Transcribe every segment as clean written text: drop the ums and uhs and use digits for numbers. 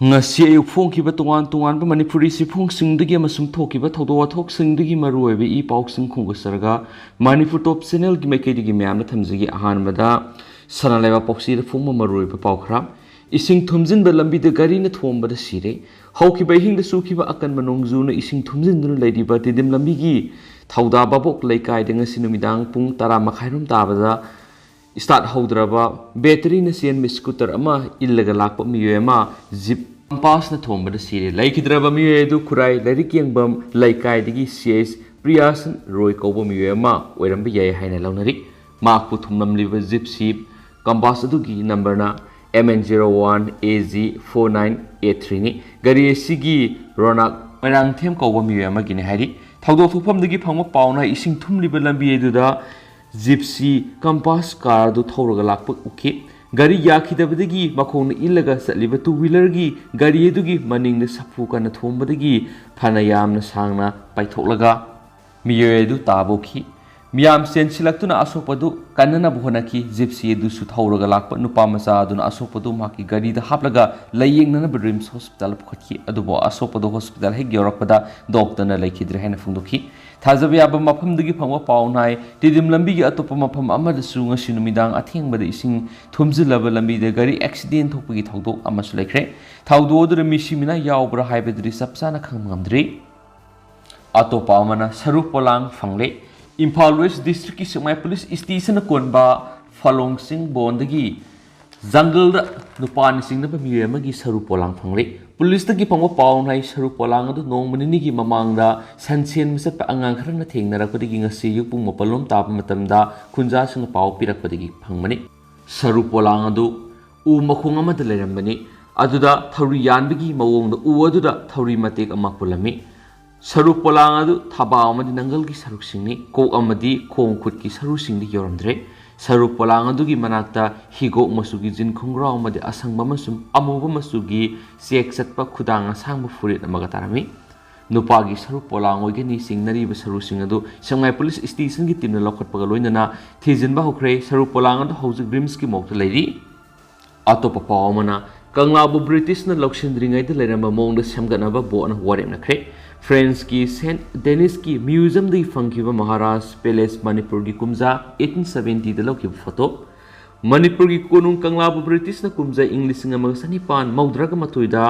ngasi ayuk phongkiba tongan Manipuri siphongsingdagi amasung thokiba thawdok wathoksingdagi maruoiba I pausing khungusarga Manipur top channel gi maikaidagi myamna thamjigi ahanbada sanalaiba poksi da phongma maruoiba paukhra ising thumjinba lambida gari na thombada sire haukiba hingda sukiba akan manongju na ising thumjinduna laidiba tidim lambigi thawda babok laikai da ngasi numidang pung 10 makhairum tabada start haudraba battery na sian scooter ama illaga lakpa miyema zip pass na thombada sire laikidraba miyedu kurai larik yengbam laikai digi cs priyasan roi kobo miyema oirambi yai haina launari makpu thumnam liba zip sip compass adugi number na MN01AZ4983 ni gari sigi ronak merang them kobo miyema gine hari thawdo thupam digi phangma pauna ising thumliba lambi eduda Gypsy compass car do thoraga lakpa uke gari yakidabadagi makhongna illaga satliba two wheeler gi gari edugi maningna sapu kana thombadagi phana yamna sangna paitholaga miyedu taboki miyam sensilaktuna asopadu kanana buhonaki gypsy edu su thoraga lakpa nupa macha aduna asopadu maki gari da haplaga layengna Dreams hospital pukhatki adubo asopadu hospital he gyorakpada doctor na laikidre hena phungdoki Thazabi aba mafam dagi phangwa pawnai tidim lambi gi atopa mafam amada su ngasi numidang athengbada ising thumjilaba lambi de gari accident thokpagi thawdok amasu laikre thawdo odura misimina yaubra haibadri sapsana khangmamdri atopa amana saruk polang phangle Imphal West District ki Singmai Police Station konba Falong Sing bondagi jungle da nupani singna ba miyema gi saruk polang phangle Police tagi pangwa pawnai saruk polang adu nongmani gi mamangda sanchen misat pa angang kharana thengnarakpadagi ngasi yupung mapalom tap matamda khunja sing paw pirakpadagi phangmani saruk polang adu u makhung amada lerambani aduda thori yanbagi mawongda u aduda thori matek ama pulami saruk polang adu thaba amadi nangal gi saruk singni kok amadi khong khut ki saruk singni yoramdre saruk polang adugi manakta higo masugi jin khongrao made asangba masum amuba masugi sek satpa khudang asangba furit amaga tarami nupagi saruk polang oigeni singnari ba saruk sing adu Singmai Police Station gi timna lokhatpaga loinana thijinba hokre saruk polang adu hojik Dreams ki mokta leiri atopa pawmana Kanglabu British na loksindringai de leramba mongda samganaba bona warem na kre Friends ki St. Denis ki Museum di fangkiba Maharaj Palace Manipur ki kumza 1870 de loki photo Manipur ki konung Kanglabu British na kumza English nga mga sanipan maudraga matuida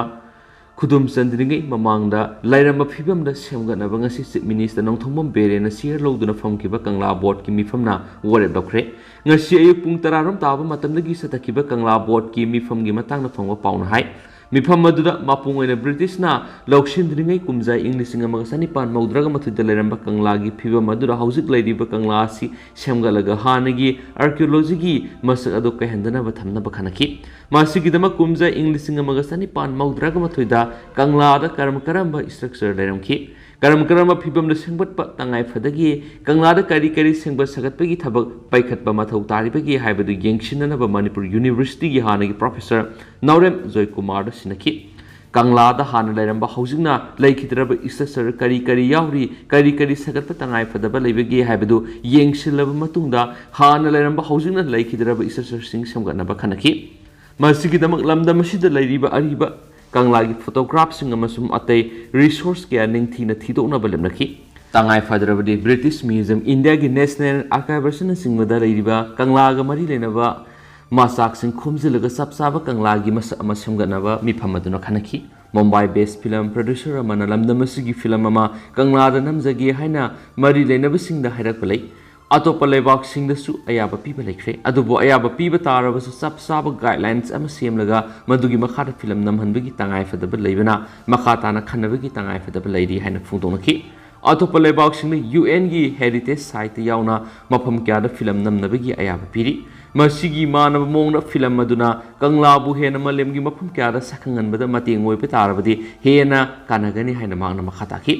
khudum sandringai mamangda lairamba phibam da semganaba ngasi Chief Minister Nongthongbam Bere na sir loduna famkiba Kangla board ki mifamna warep dokre ngasi ayuk pung 10 rom taba matamdagi satakiba Kangla board ki mifam gi matangna phangwa pauna hai Mifam maduda mapung oina British na loksindringai kumjai English nga mga sanipan maudraga matuida lairamba Kangla gi phiba maduda haujik lairiba Kangla si semgalaga hanagi archaeology gi masak ado kahendana ba thamna ba khanaki masigi dama kumjai English nga mga sanipan maudraga matuida Kangla da karamba structure lairamki karamba phibam da sengbatpa tangai phadagi Kangla da kari sengbat sagatpagi thabak paikhatpa mathau taribagi haibadu yengsinana ba Manipur University gi hanagi professor Naurem Joy Kumar da sinaki Kangla da hana lairamba haujingna laikhidraba structure kari yauri kari sagatpa tangai phadaba leibagi haibadu yengsilaba matungda hana lairamba haujingna laikhidraba structure sing semgatna ba khanaki masigi damak lamdam asida lairiba ariba Kangla gi photographs amasum atay resource kya ningthina thidokna balemnaki tangai fadrabadi British Museum India gi National Archives na singmada leiriba Kangla ga mari lenaba masak sing khumjilaga sapsaba Kangla gi masa amasemganaba miphamaduna khanaki Mumbai based film producer amana lamdamasigi film ama Kangla da namjagi haina mari lenaba singda hairakpalai atopa leibak singdasu ayaba piba lekre adubo ayaba piba tarabasu sapsaba guidelines ama semlaga madugi makhata film namhanbagi tangai fadaba leibana makhatana khanabagi tangai fadaba leiri haina phungdonaki atopa leibak singna UN gi heritage site yauna mafam kyada film namnabagi ayaba piri masigi manaba mongna film aduna Kanglabu hena malemgi mafam kyada sakhanganbada mateng oipe tarabadi hena kanagani haina mangna makhataki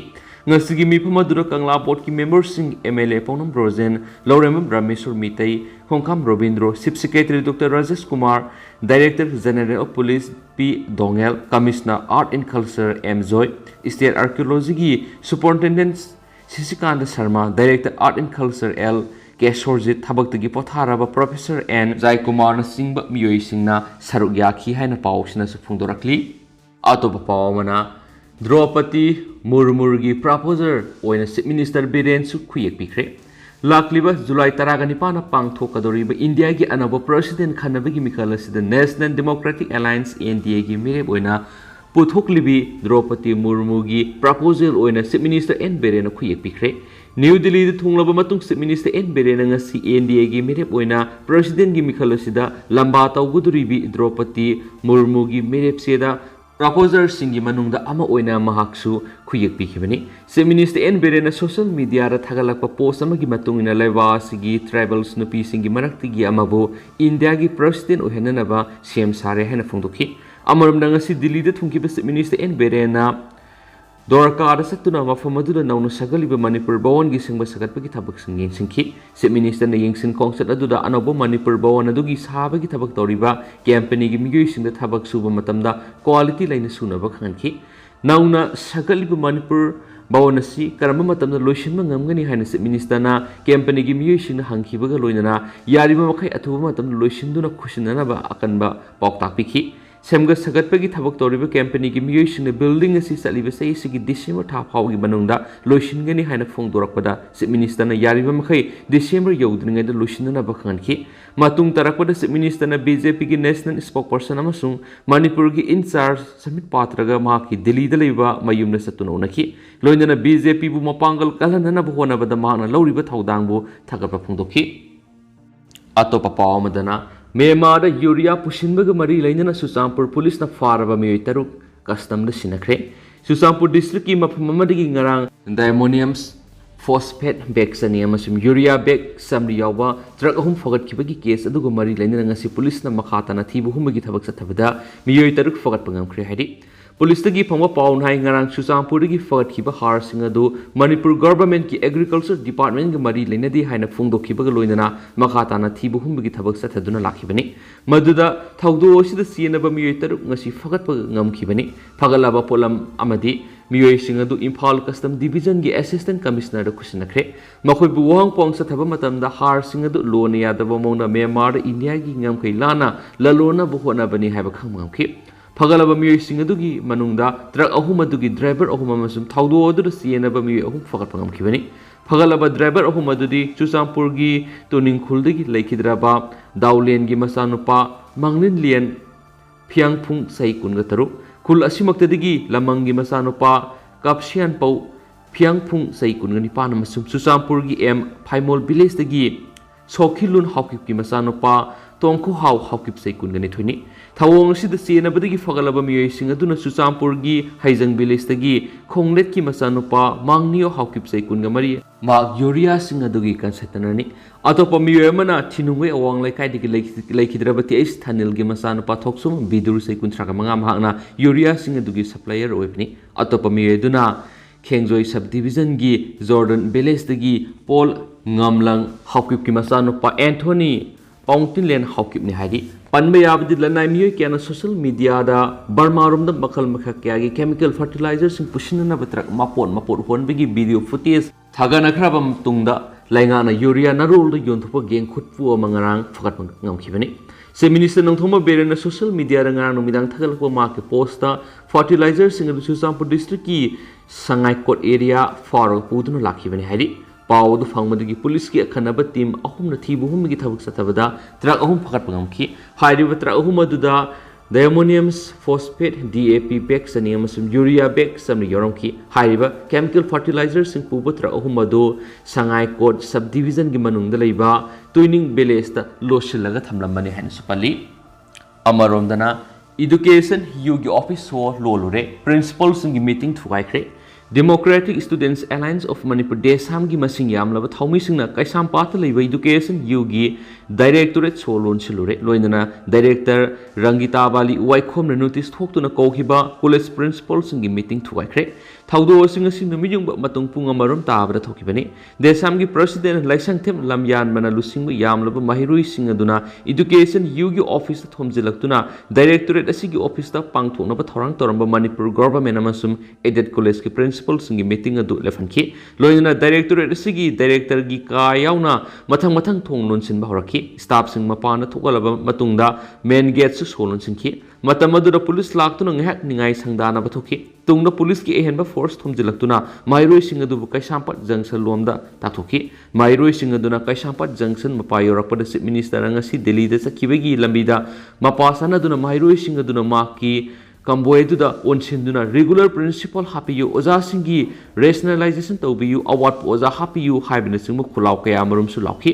ngasigi mifam adura Kangla board ki members sing MLA Ponam Brozen Lorem Rameshwar Mitai Hongkam Robindro Chief Secretary Dr. Rajesh Kumar Director General of Police P. Dongel Commissioner Art and Culture M. Zoy State Archaeology ki Superintendent Sisikanda Sharma Director Art and Culture L. Keshorjit Thabaktagi Potharaba Professor N. Jai Kumar na singba miyoi singna saruk yakhi haina pawsina su phungdorakli ꯑꯇꯣꯞꯄ ꯄꯥꯎ ꯑꯃꯅ ꯗ꯭ꯔꯧꯄꯗꯤ ꯃꯨꯔꯃꯨꯒꯤ ꯄ꯭ꯔꯄꯣꯖꯔ ꯑꯣꯏꯅ chief minister ꯕꯤꯔꯦꯟꯁꯨ ꯈꯨꯌꯦꯛ ꯄꯤꯈ꯭ꯔꯦ ꯂꯥꯛꯂꯤꯕ ꯖꯨꯂꯥꯏ 19ꯅ ꯄꯥꯡꯊꯣꯛꯀꯗꯧꯔꯤꯕ ꯏꯟꯗꯤꯌꯥꯒꯤ ꯑꯅꯧꯕ president ꯈꯟꯅꯕꯒꯤ ꯃꯤꯈꯜ ꯑꯁꯤꯗ ꯅꯦꯁꯅꯦꯜ ꯗꯦꯃꯣꯀ꯭ꯔꯦꯇꯤꯛ ꯑꯦꯂꯥꯏꯟꯁ NDAꯒꯤ ꯃꯤꯔꯦꯞ ꯑꯣꯏꯅ ꯄꯨꯊꯣꯛꯂꯤꯕꯤ ꯗ꯭ꯔꯧꯄꯗꯤ ꯃꯨꯔꯃꯨꯒꯤ ꯄ꯭ꯔꯄꯣꯖꯦꯜ ꯑꯣꯏꯅ ꯆꯤꯐ ꯃꯤꯅꯤꯁꯇꯔ N Birenna ꯈꯨꯌꯦꯛ ꯄꯤꯈ꯭ꯔꯦ ꯅ꯭ꯌꯨ ꯗꯤꯜꯂꯤꯗ ꯊꯨꯡꯂꯕ ꯃꯇꯨꯡ ꯆꯤꯐ ꯃꯤꯅꯤꯁꯇꯔ N Birenna ꯉꯁꯤ NDAꯒꯤ ꯃꯤꯔꯦꯞ ꯑꯣꯏꯅ ꯄ꯭ꯔꯦꯁꯤꯗꯦꯟꯠꯒꯤ ꯃꯤꯈꯜ ꯑꯁꯤꯗ ꯂꯝꯕꯥ ꯇꯧꯒꯗꯧꯔꯤꯕꯤ ꯗ꯭ꯔꯧꯄꯗꯤ ꯃꯨꯔꯃꯨꯒꯤ ꯃꯤꯔꯦꯞꯆꯦꯗ ꯄ꯭ꯔꯄꯣꯖꯔꯁꯤꯡꯒꯤ ꯃꯅꯨꯡꯗ ꯑꯃ ꯑꯣꯏꯅ ꯃꯍꯥꯛꯁꯨ ꯈꯨꯌꯦꯛ ꯄꯤꯈꯤꯕꯅꯤ chief minister N Birenna social ꯃꯤꯗꯤꯌꯥꯗ ꯊꯥꯒꯠꯂꯛꯄ ꯄꯣꯁꯠ ꯑꯃꯒꯤ ꯃꯇꯨꯡ ꯏꯟꯅ ꯂꯩꯕꯥꯛ ꯑꯁꯤꯒꯤ ꯇ꯭ꯔꯥꯏꯕꯦꯜꯁ ꯅꯨꯄꯤꯁꯤꯡꯒꯤ ꯃꯔꯛꯇꯒꯤ ꯑꯃꯕꯨ ꯏꯟꯗꯤꯌꯥꯒꯤ ꯄ꯭ꯔꯦꯁꯤꯗꯦꯟꯠ ꯑꯣꯏꯍꯟꯅꯅꯕ ꯁꯦꯝ ꯁꯥꯔꯦ ꯍꯥꯏꯅ ꯐꯣꯡꯗꯣꯛꯈꯤ ꯑꯃꯔꯣꯝꯗ ꯉꯁꯤ ꯗꯤꯜꯂꯤꯗ ꯊꯨꯡꯈꯤꯕ ꯆꯤꯐ ꯃꯤꯅꯤꯁꯇꯔ N Birenna ꯗꯣꯔꯀꯥꯗ ꯆꯠꯇꯨꯅ ꯃꯐꯝ ꯑꯗꯨꯗ ꯅꯧꯅ ꯁꯥꯒꯠꯂꯤꯕ ꯃꯅꯤꯄꯨꯔ ꯚꯋꯟꯒꯤ ꯁꯦꯡꯕ ꯁꯥꯒꯠꯄꯒꯤ ꯊꯕꯛꯁꯤꯡ ꯌꯦꯡꯁꯤꯟꯈꯤ ꯆꯤꯐ ꯃꯤꯅꯤꯁꯇꯔꯅ ꯌꯦꯡꯁꯤꯟ ꯈꯣꯡꯆꯠ ꯑꯗꯨꯗ ꯑꯅꯧꯕ ꯃꯅꯤꯄꯨꯔ ꯚꯋꯟ ꯑꯗꯨꯒꯤ ꯁꯥꯕꯒꯤ ꯊꯕꯛ ꯇꯧꯔꯤꯕ ꯀꯝꯄꯦꯅꯤꯒꯤ ꯃꯤꯑꯣꯏꯁꯤꯡꯗ ꯊꯕꯛ ꯁꯨꯕ ꯃꯇꯝꯗ ꯀ꯭ꯋꯥꯂꯤꯇꯤ ꯂꯩꯅ ꯁꯨꯅꯕ ꯈꯪꯍꯟꯈꯤ ꯅꯧꯅ ꯁꯥꯒꯠꯂꯤꯕ ꯃꯅꯤꯄꯨꯔ ꯚꯋꯟ ꯑꯁꯤ ꯀꯔꯝꯕ ꯃꯇꯝꯗ ꯂꯣꯏꯁꯤꯟꯕ ꯉꯝꯒꯅꯤ ꯍꯥꯏꯅ ꯆꯤꯐ ꯃꯤꯅꯤꯁꯇꯔꯅ ꯀꯝꯄꯦꯅꯤꯒꯤ ꯃꯤꯑꯣꯏꯁꯤꯡꯅ ꯍꯪꯈꯤꯕꯒ ꯂꯣꯏꯅꯅ ꯌꯥꯔꯤꯕ ꯃꯈꯩ ꯑꯊꯨꯕ ꯃꯇꯝꯗ ꯂꯣꯏꯁꯤꯟꯗꯨꯅ ꯈꯨꯠꯁꯤꯟꯅꯅꯕ ꯑꯀꯟꯕ ꯄꯥꯎꯇꯥꯛ ꯄꯤꯈꯤ ꯁꯦꯝꯒꯠ ꯁꯥꯒꯠꯄꯒꯤ ꯊꯕꯛ ꯇꯧꯔꯤꯕ ꯀꯝꯄꯦꯅꯤꯒꯤ ꯃꯤꯑꯣꯏꯁꯤꯡꯅ ꯕꯤꯜꯗꯤꯡ ꯑꯁꯤ ꯆꯠꯂꯤꯕ ꯆꯍꯤꯁꯤꯒꯤ ꯗꯤꯁꯦꯝꯕꯔ ꯊꯥ ꯐꯥꯎꯕꯒꯤ ꯃꯅꯨꯡꯗ ꯂꯣꯏꯁꯤꯟꯒꯅꯤ ꯍꯥꯏꯅ ꯐꯣꯡꯗꯣꯔꯛꯄꯗ ꯆꯤꯐ ꯃꯤꯅꯤꯁꯇꯔꯅ ꯌꯥꯔꯤꯕ ꯃꯈꯩ ꯗꯤꯁꯦꯝꯕꯔ ꯌꯧꯗ꯭ꯔꯤꯉꯩꯗ ꯂꯣꯏꯁꯤꯟꯅꯅꯕ ꯈꯪꯍꯟꯈꯤ ꯃꯇꯨꯡ ꯇꯥꯔꯛꯄꯗ ꯆꯤꯐ ꯃꯤꯅꯤꯁꯇꯔꯅ BJPꯒꯤ ꯅꯦꯁꯅꯦꯜ ꯁ꯭ꯄꯣꯛꯄꯔꯁꯟ ꯑꯃꯁꯨꯡ ꯃꯅꯤꯄꯨꯔꯒꯤ ꯏꯟꯆꯥꯔꯖ ꯁꯃꯤꯠ ꯄꯥꯇ꯭ꯔꯒ ꯃꯍꯥꯛꯀꯤ ꯗꯤꯜꯂꯤꯗ ꯂꯩꯕ ꯃꯌꯨꯝꯗ ꯆꯠꯇꯨꯅ ꯎꯅꯈꯤ ꯂꯣꯏꯅꯅ BJPꯕꯨ ꯃꯄꯥꯡꯒꯜ ꯀꯜꯍꯟꯅꯅꯕ ꯍꯣꯠꯅꯕꯗ ꯃꯍꯥꯛꯅ ꯂꯧꯔꯤꯕ ꯊꯧꯗꯥꯡꯕꯨ ꯊꯥꯒꯠꯄ ꯐꯣꯡꯗꯣꯛꯈꯤ ꯑꯇꯣꯞꯄ ꯄꯥꯎ ꯑꯃꯗꯅ ꯃ꯭ꯌꯥꯟꯃꯥꯔꯗ ꯌꯨꯔꯤꯌꯥ ꯄꯨꯁꯤꯟꯕꯒ ꯃꯔꯤ ꯂꯩꯅꯅ ꯆꯨꯔꯆꯥꯟꯄꯨꯔ ꯄꯨꯂꯤꯁꯅ ꯐꯥꯔꯕ ꯃꯤꯑꯣꯏ 6 ꯀꯁꯇꯝꯗ ꯁꯤꯟꯅꯈ꯭ꯔꯦ ꯆꯨꯔꯆꯥꯟꯄꯨꯔ ꯗꯤꯁꯇ꯭ꯔꯤꯛꯀꯤ ꯃꯐꯝ ꯑꯃꯗꯒꯤ ꯉꯔꯥꯡ ꯗꯥꯏꯃꯣꯅꯤꯌꯝꯁ ꯐꯣꯁꯐꯦꯠ ꯕꯦꯒ 2 ꯑꯃꯁꯨꯡ ꯌꯨꯔꯤꯌꯥ ꯕꯦꯒ 100 ꯌꯥꯎꯕ ꯇ꯭ꯔꯛ 3 ꯐꯒꯠꯈꯤꯕꯒꯤ ꯀꯦꯁ ꯑꯗꯨꯒ ꯃꯔꯤ ꯂꯩꯅꯅ ꯉꯁꯤ ꯄꯨꯂꯤꯁꯅ ꯃꯈꯥ ꯇꯥꯅ ꯊꯤꯕ ꯍꯨꯝꯕꯒꯤ ꯊꯕꯛ ꯆꯠꯊꯕꯗ ꯃꯤꯑꯣꯏ 6 ꯐꯒꯠꯄ ꯉꯝꯈ꯭ꯔꯦ ꯍꯥꯏꯔꯤ ꯄꯨꯂꯤꯁꯇꯒꯤ ꯐꯪꯕ ꯄꯥꯎꯅ ꯍꯥꯏ ꯉꯔꯥꯡ ꯆꯨꯔꯆꯥꯟꯄꯨꯔꯗꯒꯤ ꯐꯒꯠꯈꯤꯕ ꯍꯥꯔꯁꯤꯡ ꯑꯗꯨ ꯃꯅꯤꯄꯨꯔ ꯒꯚꯔꯟꯃꯦꯟꯠꯀꯤ ꯑꯦꯒ꯭ꯔꯤꯀꯜꯆꯔ ꯗꯤꯄꯥꯔꯠꯃꯦꯟꯠꯒ ꯃꯔꯤ ꯂꯩꯅꯗꯦ ꯍꯥꯏꯅ ꯐꯣꯡꯗꯣꯛꯈꯤꯕꯒ ꯂꯣꯏꯅꯅ ꯃꯈꯥ ꯇꯥꯅ ꯊꯤꯕ ꯍꯨꯝꯕꯒꯤ ꯊꯕꯛ ꯆꯠꯊꯗꯨꯅ ꯂꯥꯛꯈꯤꯕꯅꯤ ꯃꯗꯨꯗ ꯊꯧꯗꯣꯛ ꯑꯁꯤꯗ ꯆꯦꯟꯅꯕ ꯃꯤꯑꯣꯏ 6 ꯉꯁꯤ ꯐꯒꯠꯄ ꯉꯝꯈꯤꯕꯅꯤ ꯐꯒꯠꯂꯕ ꯄꯣꯠꯂꯝ ꯑꯃꯗꯤ ꯃꯤꯑꯣꯏꯁꯤꯡ ꯑꯗꯨ ꯏꯝꯐꯥꯜ ꯀꯁꯇꯝ ꯗꯤꯚꯤꯖꯟꯒꯤ ꯑꯦꯁꯤꯁꯇꯦꯟꯠ ꯀꯃꯤꯁꯅꯔꯗ ꯈꯨꯠꯁꯤꯟꯅꯈ꯭ꯔꯦ ꯃꯈꯣꯏꯕꯨ ꯋꯥꯍꯪꯄꯥꯎ ꯆꯠꯊꯕ ꯃꯇꯝꯗ ꯍꯥꯔꯁꯤꯡ ꯑꯗꯨ ꯂꯣꯟꯅ ꯌꯥꯗꯕ ꯃꯑꯣꯡꯗ ꯃ꯭ꯌꯥꯟꯃꯥꯔꯗ ꯏꯟꯗꯤꯌꯥꯒꯤ ꯉꯝꯈꯩ ꯂꯥꯟꯅ ꯂꯂꯣꯟꯅꯕ ꯍꯣꯠꯅꯕꯅꯤ ꯍꯥꯏꯕ ꯈꯪꯕ ꯉꯝꯈꯤ ꯐꯒꯠꯂꯕ ꯃꯤꯑꯣꯏꯁꯤꯡ ꯑꯗꯨꯒꯤ ꯃꯅꯨꯡꯗ ꯇ꯭ꯔꯛ 3 ꯑꯗꯨꯒꯤ ꯗ꯭ꯔꯥꯏꯚꯔ 3 ꯑꯃꯁꯨꯡ ꯊꯧꯗꯣꯛ ꯑꯗꯨꯗ ꯆꯦꯟꯅꯕ ꯃꯤꯑꯣꯏ 3 ꯐꯒꯠꯄ ꯉꯝꯈꯤꯕꯅꯤ ꯐꯒꯠꯂꯕ ꯗ꯭ꯔꯥꯏꯚꯔ 3 ꯑꯗꯨꯗꯤ ꯆꯨꯔꯆꯥꯟꯄꯨꯔꯒꯤ ꯇꯨꯅꯤꯡꯈꯨꯜꯗꯒꯤ ꯂꯩꯈꯤꯗ꯭ꯔꯕ ꯗꯥꯎꯂꯦꯟꯒꯤ ꯃꯆꯥꯅꯨꯄꯥ ꯃꯥꯡꯂꯤꯟꯂꯤꯌꯟ ꯐꯤꯌꯥꯡꯐꯨꯡ ꯆꯍꯤ 23 ꯈꯨꯜ ꯑꯁꯤꯃꯛꯇꯗꯒꯤ ꯂꯃꯪꯒꯤ ꯃꯆꯥꯅꯨꯄꯥ ꯀꯥꯞꯁꯤꯌꯥꯟꯄꯧ ꯐꯤꯌꯥꯡꯐꯨꯡ ꯆꯍꯤ 29 ꯑꯃꯁꯨꯡ ꯆꯨꯔꯆꯥꯟꯄꯨꯔꯒꯤ M ꯐꯥꯏꯃꯣꯜ ꯚꯤꯂꯦꯖꯇꯒꯤ ꯁꯣꯈꯤꯂꯨꯟ ꯍꯥꯎꯀꯤꯞꯀꯤ ꯃꯆꯥꯅꯨꯄꯥ ꯇꯣꯡꯈꯨꯍꯥꯎ ꯍꯥꯎꯀꯤꯞ ꯆꯍꯤ 22 ꯊꯧꯑꯣꯡ ꯑꯁꯤꯗ ꯆꯦꯟꯅꯕꯗꯒꯤ ꯐꯒꯠꯂꯕ ꯃꯤꯑꯣꯏꯁꯤꯡ ꯑꯗꯨꯅ ꯆꯨꯔꯆꯥꯟꯄꯨꯔꯒꯤ ꯍꯩꯖꯪ ꯚꯤꯂꯦꯖꯇꯒꯤ ꯈꯣꯡꯂꯦꯠꯀꯤ ꯃꯆꯥꯅꯨꯄꯥ ꯃꯥꯡꯅꯤꯌꯣ ꯍꯥꯎꯀꯤꯞ ꯆꯍꯤ 23 ꯃꯍꯥꯛ ꯌꯨꯔꯤꯌꯥꯁꯤꯡ ꯑꯗꯨꯒꯤ ꯀꯟꯁꯦꯞꯇꯅꯔꯅꯤ ꯑꯇꯣꯞꯄ ꯃꯤꯑꯣꯏ ꯑꯃꯅ ꯊꯤꯅꯨꯡꯒꯩ ꯑꯋꯥꯡ ꯂꯩꯀꯥꯏꯗꯒꯤ ꯂꯩꯈꯤꯗ꯭ꯔꯕ TH ꯊꯥꯅꯤꯜꯒꯤ ꯃꯆꯥꯅꯨꯄꯥ ꯊꯣꯛꯁꯨꯝ ꯕꯤꯗꯨꯔ ꯆꯍꯤ 35 ꯃꯍꯥꯛꯅ ꯌꯨꯔꯤꯌꯥꯁꯤꯡ ꯑꯗꯨꯒꯤ ꯁꯞꯄ꯭ꯂꯥꯏꯌꯔ ꯑꯣꯏꯕꯅꯤ ꯑꯇꯣꯞꯄ ꯃꯤꯑꯣꯏ ꯑꯗꯨꯅ ꯈꯦꯡꯖꯣꯏ ꯁꯕ ꯗꯤꯚꯤꯖꯟꯒꯤ ꯖꯣꯔꯗꯟ ꯚꯤꯂꯦꯖꯇꯒꯤ ꯄꯣꯜ ꯉꯝꯂꯪ ꯍꯥꯎꯀꯤꯞꯀꯤ ꯃꯆꯥꯅꯨꯄꯥ ꯑꯦꯟꯊꯣꯅꯤ ꯄꯥꯎꯡꯇꯤꯟꯂꯦꯟ ꯍꯥꯎꯀꯤꯞꯅꯤ ꯍꯥꯏꯔꯤ ꯄꯟꯕ ꯌꯥꯕꯗꯤ ꯂꯅꯥꯏ ꯃꯤꯑꯣꯏ ꯀꯌꯥꯅ ꯁꯣꯁꯤꯌꯦꯜ ꯃꯤꯗꯤꯌꯥꯗ ꯕꯔꯃꯥꯔꯣꯝꯗ ꯃꯈꯜ ꯃꯈꯜ ꯀꯌꯥꯒꯤ ꯀꯦꯃꯤꯀꯦꯜ ꯐꯔꯇꯤꯂꯥꯏꯖꯔꯁꯤꯡ ꯄꯨꯁꯤꯟꯅꯅꯕ ꯇ꯭ꯔꯛ ꯃꯄꯣꯠ ꯍꯣꯟꯕꯒꯤ ꯚꯤꯗꯤꯑꯣ ꯐꯨꯇꯦꯖ ꯊꯥꯒꯠꯅꯈ꯭ꯔꯕ ꯃꯇꯨꯡꯗ ꯂꯩꯉꯥꯛꯅ ꯌꯨꯔꯤꯌꯥ ꯅꯔꯣꯜꯗ ꯌꯣꯟꯊꯣꯛꯄ ꯒꯦꯡ ꯈꯨꯠꯄꯨ ꯑꯃ ꯉꯔꯥꯡ ꯐꯒꯠꯄ ꯉꯝꯈꯤꯕꯅꯤ ꯆꯤꯐ ꯃꯤꯅꯤꯁꯇꯔ ꯅꯣꯡꯊꯣꯝꯕꯝ ꯕꯤꯔꯦꯟꯅ ꯁꯣꯁꯤꯌꯦꯜ ꯃꯤꯗꯤꯌꯥꯗ ꯉꯔꯥꯡ ꯅꯨꯃꯤꯗꯥꯡ ꯊꯥꯒꯠꯂꯛꯄ ꯃꯍꯥꯛꯀꯤ ꯄꯣꯁꯇ ꯐꯔꯇꯤꯂꯥꯏꯖꯔꯁꯤꯡ ꯑꯗꯨ ꯆꯨꯔꯆꯥꯟꯄꯨꯔ ꯗꯤꯁꯇ꯭ꯔꯤꯛꯀꯤ ꯁꯉꯥꯏꯀꯣꯠ ꯑꯦꯔꯤꯌꯥ ꯐꯥꯎꯔꯒ ꯄꯨꯗꯨꯅ ꯂꯥꯛꯈꯤꯕꯅꯤ ꯍꯥꯏꯔꯤ ꯄꯥꯎ ꯑꯗꯨ ꯐꯪꯕꯗꯒꯤ ꯄꯨꯂꯤꯁꯀꯤ ꯑꯈꯟꯅꯕ ꯇꯤꯝ 3ꯅ ꯊꯤꯕ ꯍꯨꯝꯕꯒꯤ ꯊꯕꯛ ꯆꯠꯊꯕꯗ ꯇ꯭ꯔꯛ 3 ꯐꯒꯠꯄ ꯉꯝꯈꯤ ꯍꯥꯏꯔꯤꯕ ꯇ꯭ꯔꯛ 3 ꯑꯗꯨꯗ ꯗꯥꯏꯃꯣꯅꯤꯌꯝꯁ ꯐꯣꯁꯐꯦꯠ DAP ꯕꯦꯒ 2 ꯑꯃꯁꯨꯡ ꯌꯨꯔꯤꯌꯥ ꯕꯦꯒ 100 ꯌꯥꯎꯔꯝꯈꯤ ꯍꯥꯏꯔꯤꯕ ꯀꯦꯃꯤꯀꯦꯜ ꯐꯔꯇꯤꯂꯥꯏꯖꯔꯁꯤꯡ ꯄꯨꯕ ꯇ꯭ꯔꯛ 3 ꯑꯗꯨ ꯁꯉꯥꯏꯀꯣꯠ ꯁꯕ ꯗꯤꯚꯤꯖꯟꯒꯤ ꯃꯅꯨꯡꯗ ꯂꯩꯕ ꯇꯨꯏꯅꯤꯡ ꯚꯤꯂꯦꯖꯇ ꯂꯣꯠꯁꯤꯜꯂꯒ ꯊꯝꯂꯝꯕꯅꯤ ꯍꯥꯏꯅꯁꯨ ꯄꯜꯂꯤ ꯑꯃꯔꯣꯝꯗꯅ ꯏꯗꯨꯀꯦꯁꯟ ꯌꯨꯒꯤ ꯑꯣꯐꯤꯁ ꯁꯣ ꯂꯣꯜꯂꯨꯔꯦ ꯄ꯭ꯔꯤꯟꯁꯤꯄꯜꯁꯤꯡꯒꯤ ꯃꯤꯇꯤꯡ ꯊꯨꯒꯥꯏꯈ꯭ꯔꯦ democratic students alliance of Manipur ꯗꯦꯁꯥꯝꯒꯤ ꯃꯁꯤꯡ ꯌꯥꯝꯂꯕ ꯊꯧꯃꯤꯁꯤꯡꯅ ꯀꯩꯁꯥꯝꯄꯥꯠꯇ ꯂꯩꯕ ꯏꯗꯨꯀꯦꯁꯟ ꯌꯨꯒꯤ ꯗꯥꯏꯔꯦꯛꯇꯣꯔꯦꯠ ꯁꯣ ꯂꯣꯟꯁꯤꯜꯂꯨꯔꯦ ꯂꯣꯏꯅꯅ ꯗꯥꯏꯔꯦꯛꯇꯔ ꯔꯪꯒꯤꯇꯥꯕꯥꯂꯤ ꯋꯥꯏꯈꯣꯝꯅ ꯅꯣꯇꯤꯁ ꯊꯣꯛꯇꯨꯅ ꯀꯧꯈꯤꯕ ꯀꯣꯂꯦꯖ ꯄ꯭ꯔꯤꯟꯁꯤꯄꯜꯁꯤꯡꯒꯤ ꯃꯤꯇꯤꯡ ꯊꯨꯒꯥꯏꯈ꯭ꯔꯦ ꯊꯧꯗꯣꯛ ꯑꯁꯤ ꯉꯁꯤ ꯅꯨꯃꯤꯠ ꯌꯨꯡꯕ ꯃꯇꯨꯡ ꯄꯨꯡ 1 ꯇꯥꯕꯗ ꯊꯣꯛꯈꯤꯕꯅꯤ ꯗꯦꯁꯥꯝꯒꯤ ꯄ꯭ꯔꯁꯤꯗꯦꯟꯠ ꯂꯥꯏꯁꯪꯊꯦꯝ ꯂꯝꯌꯥꯟꯕꯅ ꯂꯨꯆꯤꯡꯕ ꯌꯥꯝꯂꯕ ꯃꯍꯩꯔꯣꯏꯁꯤꯡ ꯑꯗꯨꯅ ꯏꯗꯨꯀꯦꯁꯟ ꯌꯨꯒꯤ ꯑꯣꯐꯤꯁꯇ ꯊꯣꯝꯖꯤꯜꯂꯛꯇꯨꯅ ꯗꯥꯏꯔꯦꯛꯇꯣꯔꯦꯠ ꯑꯁꯤꯒꯤ ꯑꯣꯐꯤꯁꯇ ꯄꯥꯡꯊꯣꯛꯅꯕ ꯊꯧꯔꯥꯡ ꯇꯧꯔꯝꯕ ꯃꯅꯤꯄꯨꯔ ꯒꯚꯔꯟꯃꯦꯟꯠ ꯑꯃꯁꯨꯡ ꯑꯦꯗꯦꯗ ꯀꯣꯂꯦꯖꯀꯤ principal principal singi meeting adu lefanki loina directorate sigi director gi ka yauna mathang thong lonsin ba horaki staff sing mapana thokalaba matungda main gate su solon sinki matam adu police laktuna ngak ningai sangdana bathoki tungna police ki ehenba force thomjilaktuna mairoi sing adu kaisampat junction lomda tathoki mairoi sing aduna kaisampat junction mapayorakpada chief minister ngasi delhi da sakibagi lambida mapasana aduna mairoi sing aduna maki Kamboy da onsinduna regular principal hapiyu oza singi rationalization tawbiyu award oza hapiyu haibina singmu khulaw kaya marum su lawki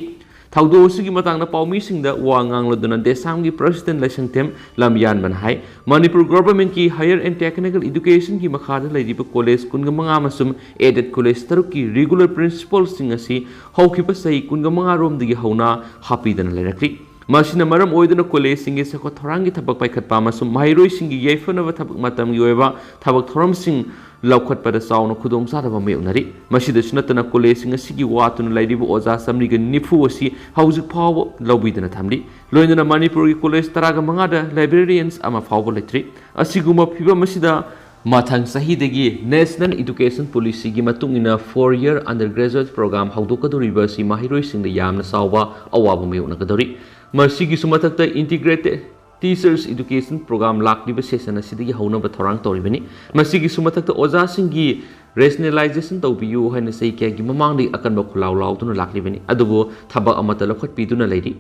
thawdo sigi matangna pawmi singda wa ngangladuna desamgi president laisangtem lamyan banhai Manipur government ki higher and technical education ki makhada laidiba college kunga manga masum aided college taruki regular principal singasi hawkipa sai kunga manga rom digi hauna hapidana lairakli Masina maram oiduna college singi sako thorangi thabak paikhat pamasum mairoi singi yaifanaba thabak matam gi oiba thabak thoram sing laukhat pada sauna khudong sada ba meunari masida sunatana college singa sigi watuna laidibu oza samri ga nifu osi hauzik phaw lobidana thamli loinana manipur gi college taraga mangada librarians ama phaw letri asiguma phiba masida Mathang sahidagi National Education Policy gi matungina 4-year undergraduate program haudokadoriba si mahiroi singda yamna sawba awaba meuna kadori Masigi sumatakta integrated teachers education program lakliba session asidagi haunaba thorang toribani masigi sumatakta oza singi rationalization tawbiyu haina sei kya gi mamangdi akanba khulaw lawtuna laklibani adugo thaba amata lokhat piduna leidi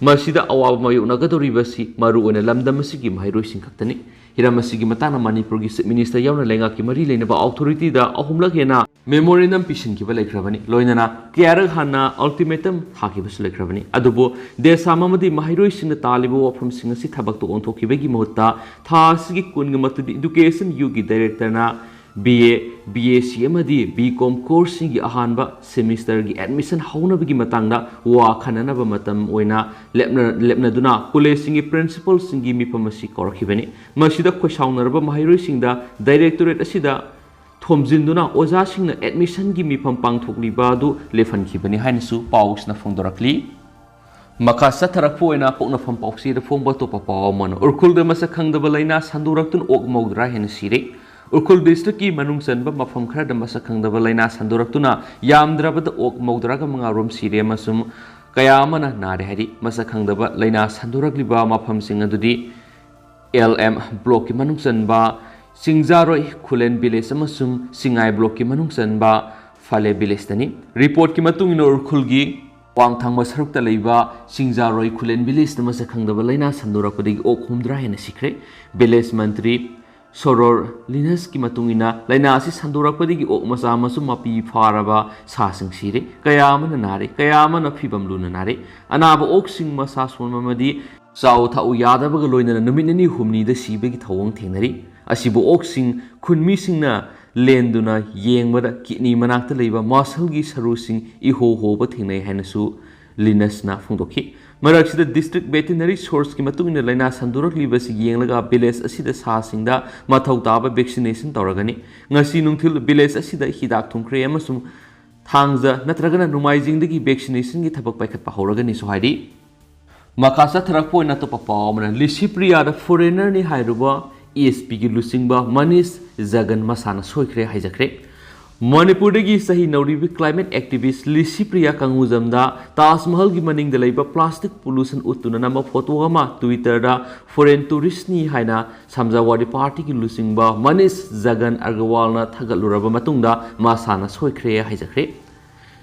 masida awaba mayuna gadoriba si maru ona lamdam masigi mairoi singkhaktani hiramasi matana Manipur gi minister yauna lenga ki mari leina ba authority da ahumlak hena memorandum pishin ki ba lekrabani loinana kyarag hana ultimatum haki ba lekrabani adubo desamamadi mahiroi singna talibu wafam singa si thabak to onthokki begi mohta thasigi kunga matudi education yu gi director na BA BAC amadi BCom course gi ahanba semester gi admission hauna begi matangda wa khanana ba matam oina lepna duna college singi principal singi mipamasi korkhibani masida khosaunarba mahiroi singda directorate asida thomjinduna oja singna admission gi mipam pangthokliba du lefankhibani hainasu pausna phongdorakli Makasa tharakpo ena pokna pham pausi da phongba to papaw man urkhul de masa khangdaba laina sanduraktun ok mogdra hen sire Urkhul district ki manung sanba mafam khara da masa khangdaba laina sanduraktuna yamdrabada ok mogdraga manga rom sire masum kayamana nare hari masa khangdaba laina sandurakliba mafam sing adudi LM block ki manung sanba Singjaroi Khulen village amasum Singai block ki manung sanba Phale village tani report ki matung ina urkhul gi wangthang masarukta leiba Singjaroi Khulen village na masa khangdaba laina sandurakpadi ok humdra hena sikre village mantri Soror Linus ki matungina laina asi sandurakpadi gi ok masa masu mapi faraba sasing sire kayamana nare kayamana phibam luna nare anaba ok sing masa sonmamadi chaw thau yadaba ga loina numinani humni da sibe gi thawong thenari asibu ok sing khunmi singna lenduna yengbada kidney manakta leiba muscle gi saru sing iho ho ba thenai hanasu Linus na phungdokhi Maraksida district veterinary source ki matungina laina sandurak libasi yenglaga village asida sa singda mathau taba vaccination tawragani ngasi nungthil village asida hidak thungkre amasum thangja natragana numaijing dagi vaccination gi thabak paikhat pa horagani so haidi makasa tharakpo na to papawmana Licypriya da Foreigner ni Hairuba SP gi Luchingba Manish Jagan masana Soikhre haijakre Manipur dagi sahi nauribi climate activist Licypriya Kangujam da Taj Mahal gi maning da leiba plastic pollution utuna nama photo ama Twitter da foreign tourist ni haina Samjawadi party gi Luchingba Manish Jagan Agarwal na thagaluraba matungda masana Soikhre haijakre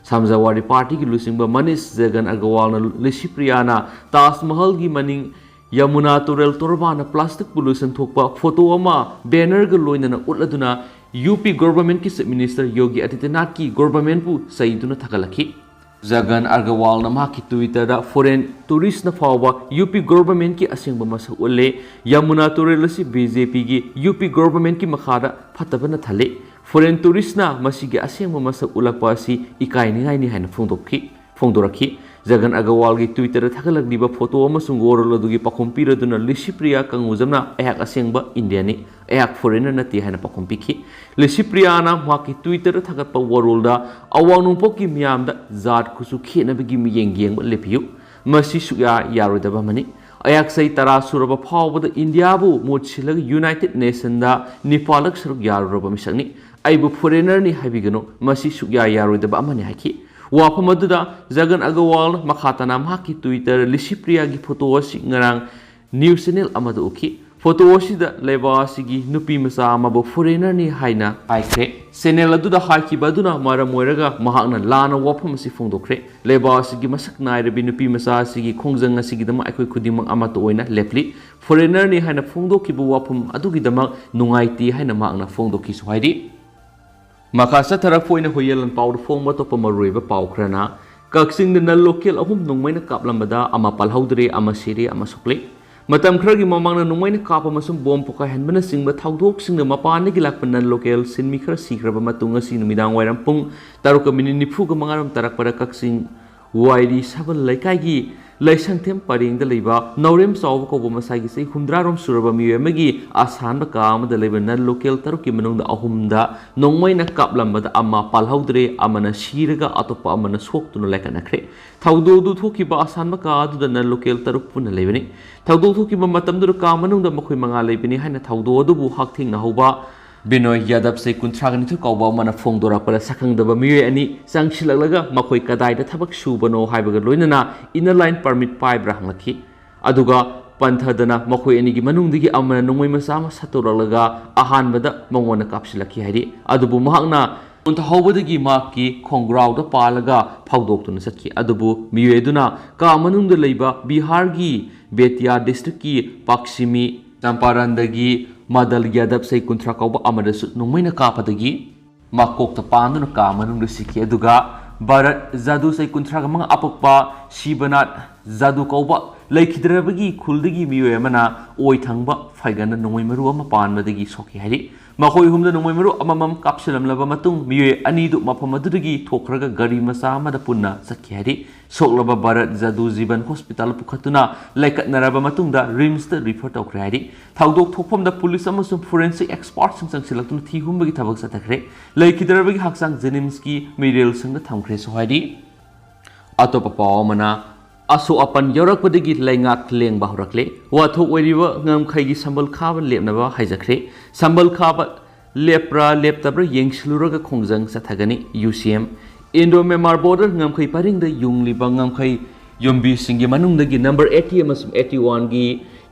Samjawadi party gi Luchingba Manish Jagan Agarwal na Licypriya na Taj Mahal gi maning Yamuna Turel Torbana plastic pollution thokpa photo ama banner ga loinana utladuna UP government ki minister Yogi Adityanath ki government pu saiduna thakalaki Jagan Agarwal na ma ki Twitter da foreign tourist na fawa UP government ki asengba masa ulle Yamuna Turel si BJP gi UP government ki makhada phatabana thale foreign tourist na masigi asengba masa ulakpa si ikai ni ngai ni haina phongdorakhi Jagan Agarwal gi Twitter thakalagdiba photo amasung gorol adugi pakhompi raduna Licypriya Kangujam na ayak asengba India ni ayak foreigner na ti haina pakhompi Licypriya na maki Twitter thagatpa warol da awang nungpok ki miyam da zat kusu khena bagi miyeng lepiyu masi suya yarodaba mani ayak sai tara suraba phawbada India bu motchilag United Nation da Nepalak saruk yaroroba misakni ꯑꯩꯕꯨ ꯐꯣꯔꯦꯅꯔꯅꯤ ꯍꯥꯏꯕꯤꯒꯅꯨ ꯃꯁꯤ ꯁꯨꯛꯌꯥ ꯌꯥꯔꯣꯏꯗꯕ ꯑꯃꯅꯤ ꯍꯥꯏꯈꯤ ꯋꯥꯐꯝ ꯑꯗꯨꯗ ꯖꯒꯟ ꯑꯒꯔꯋꯥꯜ ꯃꯈꯥ ꯇꯥꯅ ꯃꯍꯥꯛꯀꯤ ꯇ꯭ꯋꯤꯇꯔ ꯂꯤꯁꯤꯄ꯭ꯔꯤꯌꯥꯒꯤ ꯐꯣꯇꯣ ꯑꯁꯤ ꯉꯔꯥꯡ ꯅ꯭ꯌꯨꯁ ꯆꯦꯅꯦꯜ ꯑꯃꯗ ꯎꯈꯤ ꯐꯣꯇꯣ ꯑꯁꯤꯗ ꯂꯩꯕꯥꯛ ꯑꯁꯤꯒꯤ ꯅꯨꯄꯤ ꯃꯆꯥ ꯑꯃꯕꯨ ꯐꯣꯔꯦꯅꯔꯅꯤ ꯍꯥꯏꯅ ꯍꯥꯏꯈ꯭ꯔꯦ ꯆꯦꯅꯦꯜ ꯑꯗꯨꯗ ꯍꯥꯏꯈꯤꯕ ꯑꯗꯨꯅ ꯃꯔꯝ ꯑꯣꯏꯔꯒ ꯃꯍꯥꯛꯅ ꯂꯥꯟꯅ ꯋꯥꯐꯝ ꯑꯁꯤ ꯐꯣꯡꯗꯣꯛꯈ꯭ꯔꯦ ꯂꯩꯕꯥꯛ ꯑꯁꯤꯒꯤ ꯃꯁꯛ ꯅꯥꯏꯔꯕꯤ ꯅꯨꯄꯤ ꯃꯆꯥ ꯑꯁꯤꯒꯤ ꯈꯣꯡꯖꯪ ꯑꯁꯤꯒꯤꯗꯃꯛ ꯑꯩꯈꯣꯏ ꯈꯨꯗꯤꯡꯃꯛ ꯑꯃꯠꯇ ꯑꯣꯏꯅ ꯂꯦꯞꯂꯤ ꯐꯣꯔꯦꯅꯔꯅꯤ ꯍꯥꯏꯅ ꯐꯣꯡꯗꯣꯛꯈꯤꯕ ꯋꯥꯐꯝ ꯑꯗꯨꯒꯤꯗꯃꯛ ꯅꯨꯡꯉꯥꯏꯇꯦ ꯍꯥꯏꯅ ꯃꯍꯥꯛꯅ ꯐꯣꯡꯗꯣꯛꯈꯤꯁꯨ ꯍꯥꯏꯔꯤ ꯃꯈꯥ ꯆꯠꯊꯔꯛꯄ ꯑꯣꯏꯅ ꯍꯨꯏꯌꯦꯜ ꯄꯥꯎꯗ ꯐꯣꯡꯕ ꯑꯇꯣꯞꯄ ꯃꯔꯨꯑꯣꯏꯕ ꯄꯥꯎ ꯈꯔꯅ ꯀꯛꯆꯤꯡꯗ ꯅꯟ ꯂꯣꯀꯦꯜ ꯑꯍꯨꯝ ꯅꯣꯡꯃꯩꯅ ꯀꯥꯞꯂꯝꯕꯗ ꯑꯃ ꯄꯥꯜꯍꯧꯗ꯭ꯔꯦ ꯑꯃ ꯁꯤꯔꯦ ꯑꯃ ꯁꯣꯛꯂꯦ ꯃꯇꯝ ꯈꯔꯒꯤ ꯃꯃꯥꯡꯗ ꯅꯣꯡꯃꯩꯅ ꯀꯥꯞꯄ ꯑꯃꯁꯨꯡ ꯕꯣꯝ ꯄꯣꯈꯥꯏꯍꯟꯕꯅꯆꯤꯡꯕ ꯊꯧꯗꯣꯛꯁꯤꯡꯅ ꯃꯄꯥꯟꯗꯒꯤ ꯂꯥꯛꯄ ꯅꯟ ꯂꯣꯀꯦꯜ ꯁꯤꯟꯃꯤ ꯈꯔ ꯁꯤꯈ꯭ꯔꯕ ꯃꯇꯨꯡ ꯉꯁꯤ ꯅꯨꯃꯤꯗꯥꯡ ꯋꯥꯏꯔꯝ ꯄꯨꯡ 7:45 ꯇꯥꯔꯛꯄꯗ ꯀꯛꯆꯤꯡ ꯋꯥꯏꯔꯤ ꯁꯥꯕꯜ ꯂꯩꯀꯥꯏꯒꯤ ꯂꯩꯁꯪꯊꯦꯝ ꯄꯔꯦꯡꯗ ꯂꯩꯕ ꯅꯧꯔꯦꯝ ꯆꯥꯎꯕ ꯀꯧꯕ ꯃꯁꯥꯒꯤ ꯆꯍꯤ 60 ꯁꯨꯔꯕ ꯃꯤꯑꯣꯏ ꯑꯃꯒꯤ ꯑꯁꯥꯟꯕ ꯀꯥ ꯑꯃꯗ ꯂꯩꯕ ꯅꯟ ꯂꯣꯀꯦꯜ 6ꯀꯤ ꯃꯅꯨꯡꯗ 3ꯗ ꯅꯣꯡꯃꯩꯅ ꯀꯥꯞꯂꯝꯕꯗ ꯑꯃ ꯄꯥꯜꯍꯧꯗ꯭ꯔꯦ ꯑꯃꯅ ꯁꯤꯔꯒ ꯑꯇꯣꯞꯄ ꯑꯃꯅ ꯁꯣꯛꯇꯨꯅ ꯂꯩꯈꯠꯅꯈ꯭ꯔꯦ ꯊꯧꯗꯣꯛ ꯑꯗꯨ ꯊꯣꯛꯈꯤꯕ ꯑꯁꯥꯟꯕ ꯀꯥ ꯑꯗꯨꯗ ꯅꯟ ꯂꯣꯀꯦꯜ 6 ꯄꯨꯟꯅ ꯂꯩꯕꯅꯤ ꯊꯧꯗꯣꯛ ꯊꯣꯛꯈꯤꯕ ꯃꯇꯝꯗꯨꯗ ꯀꯥ ꯃꯅꯨꯡꯗ ꯃꯈꯣꯏ 5 ꯂꯩꯕꯅꯤ ꯍꯥꯏꯅ ꯊꯧꯗꯣꯛ ꯑꯗꯨꯕꯨ ꯍꯛꯊꯦꯡꯅꯍꯧꯕ ꯕꯤꯅꯣꯏ ꯌꯥꯗꯕ ꯆꯍꯤ 32 ꯀꯧꯕ ꯑꯃꯅ ꯐꯣꯡꯗꯣꯔꯛꯄꯗ ꯁꯛꯈꯪꯗꯕ ꯃꯤꯑꯣꯏ ꯑꯅꯤ ꯆꯪꯁꯤꯜꯂꯛꯂꯒ ꯃꯈꯣꯏ ꯀꯗꯥꯏꯗ ꯊꯕꯛ ꯁꯨꯕꯅꯣ ꯍꯥꯏꯕꯒ ꯂꯣꯏꯅꯅ ꯏꯟꯅꯔ ꯂꯥꯏꯟ ꯄꯔꯃꯤꯠ ꯄꯥꯏꯕ꯭ꯔꯥ ꯍꯪꯂꯛꯈꯤ ꯑꯗꯨꯒ ꯄꯟꯊꯗꯅ ꯃꯈꯣꯏ ꯑꯅꯤꯒꯤ ꯃꯅꯨꯡꯗꯒꯤ ꯑꯃꯅ ꯅꯣꯡꯃꯩ ꯃꯆꯥ ꯑꯃ ꯁꯠꯇꯣꯔꯛꯂꯒ ꯑꯍꯥꯟꯕꯗ ꯃꯉꯣꯟꯗ ꯀꯥꯞꯁꯤꯜꯂꯛꯈꯤ ꯍꯥꯏꯔꯤ ꯑꯗꯨꯕꯨ ꯃꯍꯥꯛꯅ ꯍꯧꯕꯗꯒꯤ ꯃꯍꯥꯛꯀꯤ ꯈꯣꯡꯒ꯭ꯔꯥꯎꯗ ꯄꯥꯜꯂꯒ ꯐꯥꯎꯗꯣꯛꯇꯨꯅ ꯆꯠꯈꯤ ꯑꯗꯨꯕꯨ ꯃꯤꯑꯣꯏ ꯑꯗꯨꯅ ꯀꯥ ꯃꯅꯨꯡꯗ ꯂꯩꯕ ꯕꯤꯍꯥꯔꯒꯤ ꯕꯦꯇꯤꯌꯥ ꯗꯤꯁꯇ꯭ꯔꯤꯛꯀꯤ ꯄꯥꯛꯁꯤꯃꯤ ꯆꯝꯄꯥꯔꯟꯗꯒꯤ ꯃꯗꯜ ꯌꯥꯗꯕ ꯆꯍꯤ 30 ꯀꯧꯕ ꯑꯃꯗꯁꯨ ꯅꯣꯡꯃꯩꯅ ꯀꯥꯞꯄꯗꯒꯤ ꯃꯀꯣꯛꯇ ꯄꯥꯟꯗꯨꯅ ꯀꯥ ꯃꯅꯨꯡꯗ ꯁꯤꯈꯤ ꯑꯗꯨꯒ ꯚꯥꯔꯠ ꯖꯥꯗꯨ ꯆꯍꯤ 35 ꯑꯄꯛꯄ ꯁꯤꯕꯅꯥꯠ ꯖꯥꯗꯨ ꯀꯧꯕ ꯂꯩꯈꯤꯗ꯭ꯔꯕꯒꯤ ꯈꯨꯜꯗꯒꯤ ꯃꯤꯑꯣꯏ ꯑꯃꯅ ꯑꯣꯏ ꯊꯪꯕ ꯐꯥꯏꯒꯟꯗ ꯅꯣꯡꯃꯩ ꯃꯔꯨ ꯑꯃ ꯄꯥꯟꯕꯗꯒꯤ ꯁꯣꯛꯈꯤ ꯍꯥꯏꯔꯤ ꯃꯈꯣꯏ ꯑꯍꯨꯝꯗ ꯅꯣꯡꯃꯩ ꯃꯔꯨ ꯑꯃꯃꯝ ꯀꯥꯞꯁꯤꯜꯂꯝꯂꯕ ꯃꯇꯨꯡ ꯃꯤꯑꯣꯏ ꯑꯅꯤꯗꯨ ꯃꯐꯝ ꯑꯗꯨꯗꯒꯤ ꯊꯣꯛꯈ꯭ꯔꯒ ꯒꯥꯔꯤ ꯃꯆꯥ ꯑꯃꯗ ꯄꯨꯟꯅ ꯆꯠꯈꯤ ꯍꯥꯏꯔꯤ ꯁꯣꯛꯂꯕ ꯚꯥꯔꯠ ꯖꯥꯗꯨ ꯖꯤꯕꯟ ꯍꯣꯁꯄꯤꯇꯥꯜ ꯄꯨꯈꯠꯇꯨꯅ ꯂꯩꯀꯠꯅꯔꯕ ꯃꯇꯨꯡꯗ ꯔꯤꯝꯁꯇ ꯔꯤꯐꯔ ꯇꯧꯈ꯭ꯔꯦ ꯍꯥꯏꯔꯤ ꯊꯧꯗꯣꯛ ꯊꯣꯛꯐꯝꯗ ꯄꯨꯂꯤꯁ ꯑꯃꯁꯨꯡ ꯐꯣꯔꯦꯟꯁꯤꯛ ꯑꯦꯛꯁꯄꯥꯔꯠꯁꯤꯡ ꯆꯪꯁꯤꯜꯂꯛꯇꯨꯅ ꯊꯤ ꯍꯨꯝꯕꯒꯤ ꯊꯕꯛ ꯆꯠꯊꯈ꯭ꯔꯦ ꯂꯩꯈꯤꯗ꯭ꯔꯕꯒꯤ ꯍꯛꯆꯥꯡ ꯖꯦꯅꯤꯝꯁꯀꯤ ꯃꯤꯔꯦꯜꯁꯤꯡꯗ ꯊꯝꯈ꯭ꯔꯦꯁꯨ ꯍꯥꯏꯔꯤ ꯑꯇꯣꯞꯄ ꯄꯥꯎ ꯑꯃꯅ ꯑꯁꯣꯛ ꯑꯄꯟ ꯌꯧꯔꯛꯄꯗꯒꯤ ꯂꯩꯉꯥꯛ ꯂꯦꯡꯕ ꯍꯧꯔꯛꯂꯦ ꯋꯥꯊꯣꯛ ꯑꯣꯏꯔꯤꯕ ꯉꯝꯈꯩꯒꯤ ꯁꯝꯕꯜ ꯈꯥꯕ ꯂꯦꯞꯅꯕ ꯍꯥꯏꯖꯈ꯭ꯔꯦ ꯁꯝꯕꯜ ꯈꯥꯕ ꯂꯦꯞꯄ꯭ꯔꯥ ꯂꯦꯞꯇꯕ꯭ꯔꯥ ꯌꯦꯡꯁꯤꯜꯂꯨꯔꯒ ꯈꯣꯡꯖꯪ ꯆꯠꯊꯒꯅꯤ UCM ꯏꯟꯗꯣ ꯃꯦꯟꯃꯥꯔ ꯕꯣꯔꯗꯔ ꯉꯝꯈꯩ ꯄꯔꯤꯡꯗ ꯌꯨꯡꯂꯤꯕ ꯉꯝꯈꯩ ꯌꯨꯝꯕꯤꯁꯤꯡꯒꯤ ꯃꯅꯨꯡꯗꯒꯤ ꯅꯝꯕꯔ 80 ꯑꯃꯁꯨꯡ 81ꯒꯤ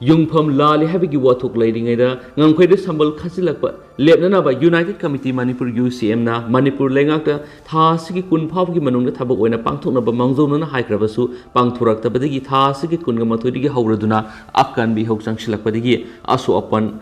ꯌꯨꯡꯐꯝ ꯂꯥꯜꯂꯤ ꯍꯥꯏꯕꯒꯤ ꯋꯥꯊꯣꯛ ꯂꯩꯔꯤꯉꯩꯗ ꯉꯝꯈꯩꯗ ꯁꯝꯕꯜ ꯈꯥꯖꯤꯜꯂꯛꯄ ꯂꯦꯞꯅꯅꯕ ꯌꯨꯅꯥꯏꯇꯦꯗ ꯀꯃꯤꯇꯤ ꯃꯅꯤꯄꯨꯔ UCMꯅ ꯃꯅꯤꯄꯨꯔ ꯂꯩꯉꯥꯛꯇ ꯊꯥ ꯑꯁꯤꯒꯤ 10 ꯐꯥꯎꯕꯒꯤ ꯃꯅꯨꯡꯗ ꯊꯕꯛ ꯑꯣꯏꯅ ꯄꯥꯡꯊꯣꯛꯅꯕ ꯃꯥꯡꯖꯧꯅꯅ ꯍꯥꯏꯈ꯭ꯔꯕꯁꯨ ꯄꯥꯡꯊꯣꯔꯛꯇꯕꯗꯒꯤ ꯊꯥ ꯑꯁꯤꯒꯤ 18 ꯍꯧꯔꯗꯨꯅ ꯑꯀꯟꯕ ꯏꯍꯧ ꯆꯪꯁꯤꯜꯂꯛꯄꯗꯒꯤ ꯑꯁꯣꯛ ꯑꯄꯟ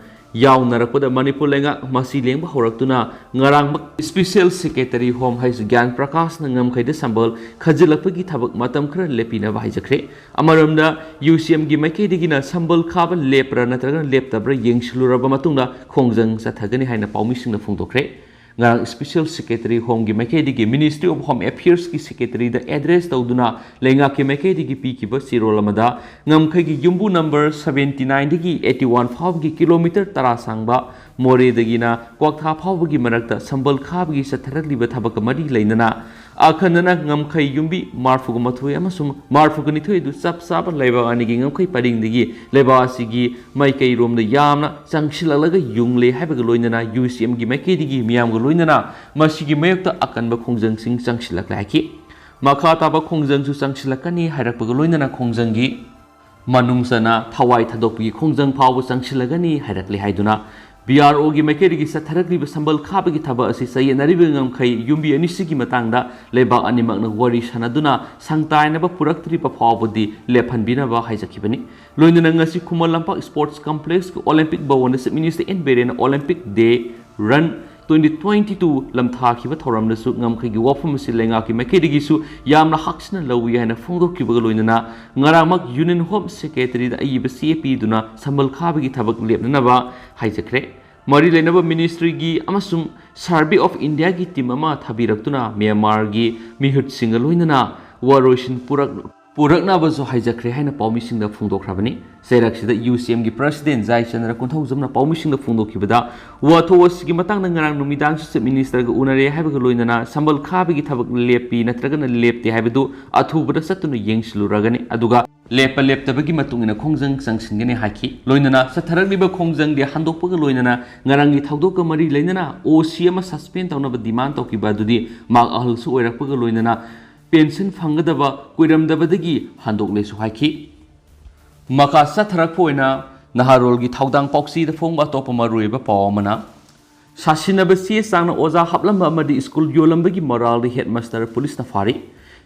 ꯌꯥꯎꯅꯔꯛꯄꯗ ꯃꯅꯤꯄꯨꯔ ꯂꯩꯉꯥꯛ ꯃꯁꯤ ꯂꯦꯡꯕ ꯍꯧꯔꯛꯇꯨꯅ ꯉꯔꯥꯡꯃꯛ ꯁ꯭ꯄꯦꯁꯤꯌꯦꯜ ꯁꯦꯀ꯭ꯔꯦꯇꯔꯤ ꯍꯣꯝ ꯍꯩꯁ ꯒ꯭ꯌꯥꯟ ꯄ꯭ꯔꯀꯥꯁꯅ ꯉꯝꯈꯩꯗ ꯁꯝꯕꯜ ꯈꯥꯖꯤꯜꯂꯛꯄꯒꯤ ꯊꯕꯛ ꯃꯇꯝ ꯈꯔ ꯂꯦꯞꯄꯤꯅꯕ ꯍꯥꯏꯖꯈ꯭रे ꯑꯃꯔꯣꯝꯗ UCMꯒꯤ ꯃꯥꯏꯀꯩꯗꯒꯤꯅ ꯁꯝꯕꯜ ꯈꯥꯕ ꯂꯦꯞꯄ꯭ꯔꯥ ꯅꯠꯇ꯭ꯔꯒ ꯂꯦꯞꯇꯕ꯭ꯔꯥ ꯌꯦꯡꯁꯤꯜꯂꯨꯔꯕ ꯃꯇꯨꯡꯗ ꯈꯣꯡꯖꯪ ꯆꯠꯊꯒꯅꯤ ꯍꯥꯏꯅ ꯄꯥꯎꯃꯤꯁꯤꯡꯅ ꯐꯣꯡꯗꯣꯛꯈ꯭रे ꯉꯔꯥꯡ ꯁ꯭ꯄꯦꯁꯤꯌꯦꯜ ꯁꯦꯀ꯭ꯔꯦꯇꯔꯤ ꯍꯣꯝꯒꯤ ꯃꯥꯏꯀꯩꯗꯒꯤ ꯃꯤꯅꯤꯁꯇ꯭ꯔꯤ ꯑꯣꯐ ꯍꯣꯝ ꯑꯦꯐꯤꯌꯔꯁꯀꯤ ꯁꯦꯀ꯭ꯔꯦꯇꯔꯤꯗ ꯑꯦꯗ꯭ꯔꯦꯁ ꯇꯧꯗꯨꯅ ꯂꯩꯉꯥꯛꯀꯤ ꯃꯥꯏꯀꯩꯗꯒꯤ ꯄꯤꯈꯤꯕ ꯆꯦꯔꯣꯜ ꯑꯃꯗ ꯉꯝꯈꯩꯒꯤ ꯌꯨꯝꯕꯨ ꯅꯝꯕꯔ 79ꯗꯒꯤ 81 ꯐꯥꯎꯕꯒꯤ ꯀꯤꯂꯣꯃꯤꯇꯔ 10 ꯁꯥꯡꯕ ꯃꯣꯔꯦꯗꯒꯤꯅ ꯀ꯭ꯋꯥꯛꯊꯥ ꯐꯥꯎꯕꯒꯤ ꯃꯔꯛꯇ ꯁꯝꯕꯜ ꯈꯥꯕꯒꯤ ꯆꯠꯊꯔꯛꯂꯤꯕ ꯊꯕꯛꯀ ꯃꯔꯤ ꯂꯩꯅꯅ ꯑꯈꯟꯅꯅ ꯉꯝꯈꯩ ꯌꯨꯝꯕꯤ 42 ꯑꯃꯁꯨꯡ 42 ꯑꯗꯨ ꯆꯞ ꯆꯥꯕ ꯂꯩꯕꯥꯛ ꯑꯅꯤꯒꯤ ꯉꯝꯈꯩ ꯄꯔꯤꯡꯗꯒꯤ ꯂꯩꯕꯥꯛ ꯑꯁꯤꯒꯤ ꯃꯥꯏꯀꯩꯔꯣꯝꯗ ꯌꯥꯝꯅ ꯆꯪꯁꯤꯜꯂꯛꯂꯒ ꯌꯨꯡꯂꯦ ꯍꯥꯏꯕꯒ ꯂꯣꯏꯅꯅ UCMꯒꯤ ꯃꯥꯏꯀꯩꯗꯒꯤ ꯃꯤꯌꯥꯝꯒ ꯂꯣꯏꯅꯅ ꯃꯁꯤꯒꯤ ꯃꯥꯌꯣꯛꯇ ꯑꯀꯟꯕ ꯈꯣꯡꯖꯪꯁꯤꯡ ꯆꯪꯁꯤꯜꯂꯛꯂꯦ ꯍꯥꯏꯈꯤ ꯃꯈꯥ ꯇꯥꯕ ꯈꯣꯡꯖꯪꯁꯨ ꯆꯪꯁꯤꯜꯂꯛꯀꯅꯤ ꯍꯥꯏꯔꯛꯄꯒ ꯂꯣꯏꯅꯅ ꯈꯣꯡꯖꯪꯒꯤ ꯃꯅꯨꯡꯆꯅ ꯊꯋꯥꯏ ꯊꯥꯗꯣꯛꯄꯒꯤ ꯈꯣꯡꯖꯪ ꯐꯥꯎꯕ ꯆꯪꯁꯤꯜꯂꯒꯅꯤ ꯍꯥꯏꯔꯛꯂꯦ ꯍꯥꯏꯗꯨꯅ BROꯒꯤ ꯃꯥꯏꯀꯩꯗꯒꯤ ꯆꯠꯊꯔꯛꯂꯤꯕ ꯁꯝꯕꯜ ꯈꯥꯕꯒꯤ ꯊꯕꯛ ꯑꯁꯤ ꯆꯌꯦꯠꯅꯔꯤꯕ ꯉꯝꯈꯩ ꯌꯨꯝꯕꯤ ꯑꯅꯤꯁꯤꯒꯤ ꯃꯇꯥꯡꯗ ꯂꯩꯕꯥꯛ ꯑꯅꯤꯃꯛꯅ ꯋꯥꯔꯤ ꯁꯥꯅꯗꯨꯅ ꯁꯪꯇꯥꯏꯅꯕ ꯄꯨꯔꯛꯇ꯭ꯔꯤꯕ ꯐꯥꯎꯕꯗꯤ ꯂꯦꯞꯍꯟꯕꯤꯅꯕ ꯍꯥꯏꯖꯈꯤꯕꯅꯤ ꯂꯣꯏꯅꯅ ꯉꯁꯤ ꯈꯨꯃꯟ ꯂꯝꯄꯥꯛ ꯁ꯭ꯄꯣꯔꯠꯁ ꯀꯝꯄ꯭ꯂꯦꯛꯁꯀꯤ ꯑꯣꯂꯦꯝꯄꯤꯛ ꯚꯋꯟꯗ ꯆꯤꯐ ꯃꯤꯅꯤꯁꯇꯔ ꯑꯦꯟ ꯕꯤꯔꯦꯟꯅ ꯑꯣꯂꯦꯝꯄꯤꯛ ꯗꯦ ꯔꯟ 2022 ꯂꯝꯊꯥꯈꯤꯕ ꯊꯧꯔꯝꯗꯁꯨ ꯉꯝꯈꯩꯒꯤ ꯋꯥꯐꯝ ꯑꯁꯤ ꯂꯩꯉꯥꯛꯀꯤ ꯃꯥꯏꯀꯩꯗꯒꯤꯁꯨ ꯌꯥꯝꯅ ꯍꯛꯁꯤꯟꯅ ꯂꯧꯏ ꯍꯥꯏꯅ ꯐꯣꯡꯗꯣꯛꯈꯤꯕꯒ ꯂꯣꯏꯅꯅ ꯉꯔꯥꯡꯃꯛ ꯌꯨꯅꯤꯌꯟ ꯍꯣꯝ ꯁꯦꯀ꯭ꯔꯦꯇꯔꯤꯗ ꯑꯏꯕ ꯆꯦ ꯄꯤꯗꯨꯅ ꯁꯝꯕꯜ ꯈꯥꯕꯒꯤ ꯊꯕꯛ ꯂꯦꯞꯅꯅꯕ ꯍꯥꯏꯖꯈ꯭रे ꯃꯔꯤ ꯂꯩꯅꯕ ꯃꯤꯅꯤꯁꯇ꯭ꯔꯤꯒꯤ ꯑꯃꯁꯨꯡ ꯁꯔꯚꯦ ꯑꯣꯐ ꯏꯟꯗꯤꯌꯥꯒꯤ ꯇꯤꯝ ꯑꯃ ꯊꯥꯕꯤꯔꯛꯇꯨꯅ ꯃ꯭ꯌꯥꯟꯃꯥꯔꯒꯤ ꯃꯤꯍꯨꯠꯁꯤꯡꯒ ꯂꯣꯏꯅꯅ ꯋꯥꯔꯣꯏꯁꯤꯟ पुरकनाबसु हाइजखरे हाइना पाउमिसिंगदा फोंदोखराबनी सेरक्सिदा UCM गी प्रेसिडेंट जाय चंद्र कुंथौजमना पाउमिसिंगदा फोंदोखिबदा वाथोवसगी मतंगना ngarang numidang chief minister ga unare haibaga loinana sambal khabigi thabak lepi natragana lepti haibadu athubada satunu yengsiluragani aduga lepa leptabagi matungina khongjang changsingani haki loinana satharagniba khongjang de handokpaga loinana ngarangi thawdoka mari leinana OC ama suspend tawnaba demand tawkiba dudi mak ahalsu oirakpaga loinana pension fangadaba kuiramdabadagi handoklesu haki maka satharakpoina naharolgi thawdang poksi da phongba topa maruiba pawmana sasinaba sie sangna oza haplamba amadi school yolambagi moral de headmaster police na fari